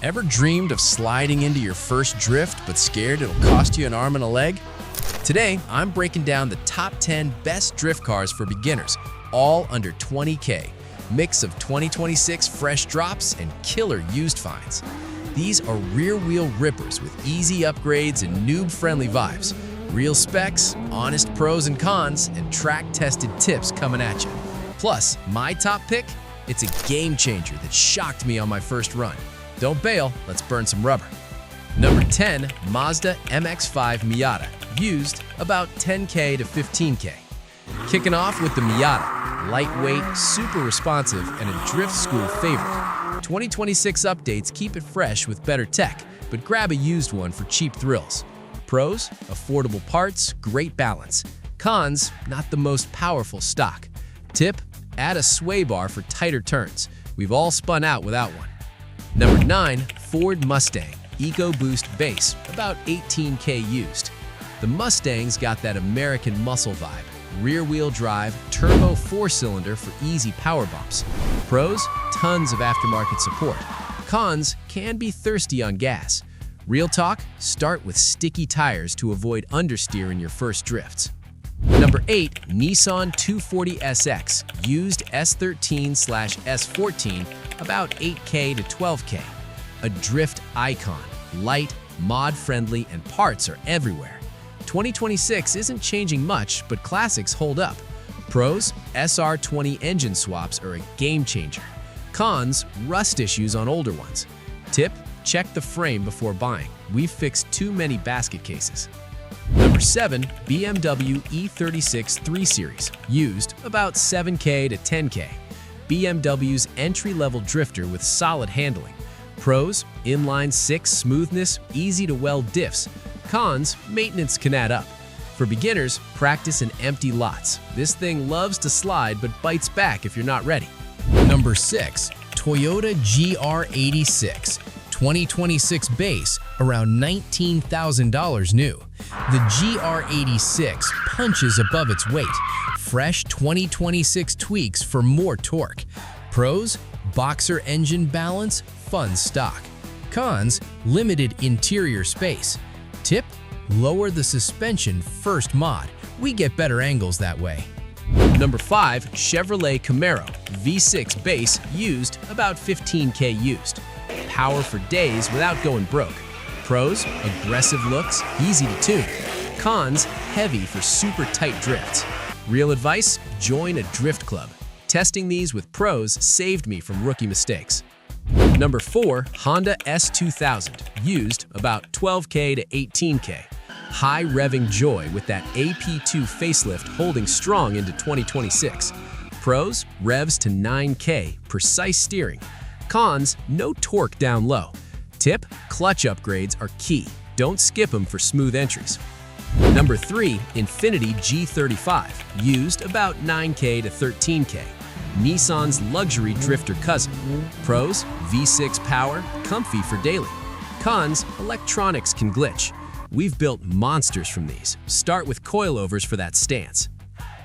Ever dreamed of sliding into your first drift but scared it'll cost you an arm and a leg? Today, I'm breaking down the top 10 best drift cars for beginners, all under $20K. Mix of 2026 fresh drops and killer used finds. These are rear-wheel rippers with easy upgrades and noob-friendly vibes. Real specs, honest pros and cons, and track-tested tips coming at you. Plus, my top pick? It's a game changer that shocked me on my first run. Don't bail, let's burn some rubber. Number 10, Mazda MX-5 Miata, used about $10K to $15K. Kicking off with the Miata, lightweight, super responsive, and a drift school favorite. 2026 updates keep it fresh with better tech, but grab a used one for cheap thrills. Pros, affordable parts, great balance. Cons, not the most powerful stock. Tip, add a sway bar for tighter turns. We've all spun out without one. Number 9, Ford Mustang EcoBoost base, about $18K used. The Mustang's got that American muscle vibe. Rear-wheel drive, turbo 4-cylinder for easy power bumps. Pros, tons of aftermarket support. Cons, can be thirsty on gas. Real talk, start with sticky tires to avoid understeer in your first drifts. Number 8, Nissan 240SX, used S13/S14, about $8K to $12K. A drift icon, light, mod-friendly, and parts are everywhere. 2026 isn't changing much, but classics hold up. Pros, SR20 engine swaps are a game changer. Cons, rust issues on older ones. Tip, check the frame before buying. We've fixed too many basket cases. Number 7, BMW E36 3 Series, used about $7K to $10K. BMW's entry-level drifter with solid handling. Pros, inline 6 smoothness, easy to weld diffs. Cons, maintenance can add up. For beginners, practice in empty lots. This thing loves to slide but bites back if you're not ready. Number 6, Toyota GR86. 2026 base, around $19,000 new. The GR86 punches above its weight. Fresh 2026 tweaks for more torque. Pros, boxer engine balance, fun stock. Cons, limited interior space. Tip, lower the suspension first mod. We get better angles that way. Number 5, Chevrolet Camaro V6 base, used about $15K used. Power for days without going broke. Pros, aggressive looks, easy to tune. Cons, heavy for super tight drifts. Real advice, join a drift club. Testing these with pros saved me from rookie mistakes. Number 4, Honda S2000, used about $12K to $18K. High-revving joy with that AP2 facelift holding strong into 2026. Pros, revs to 9K, precise steering. Cons, no torque down low. Tip, clutch upgrades are key. Don't skip them for smooth entries. Number 3, Infiniti G35, used about $9K to $13K. Nissan's luxury drifter cousin. Pros, V6 power, comfy for daily. Cons, electronics can glitch. We've built monsters from these. Start with coilovers for that stance.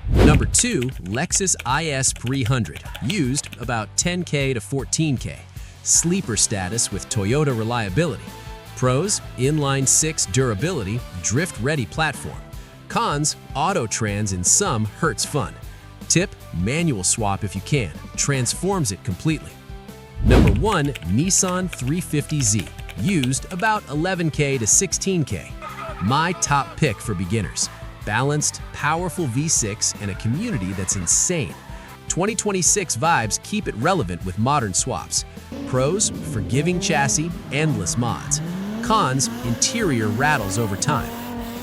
Number 2, Lexus IS300, used about $10K to $14K. Sleeper status with Toyota reliability. Pros, inline 6 durability, drift-ready platform. Cons, auto-trans in some hurts fun. Tip, manual swap if you can, transforms it completely. Number 1, Nissan 350Z, used about $11K to $16K. My top pick for beginners. Balanced, powerful V6 and a community that's insane. 2026 vibes keep it relevant with modern swaps. Pros, forgiving chassis, endless mods. Cons, interior rattles over time.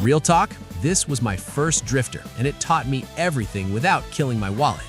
Real talk, this was my first drifter and it taught me everything without killing my wallet.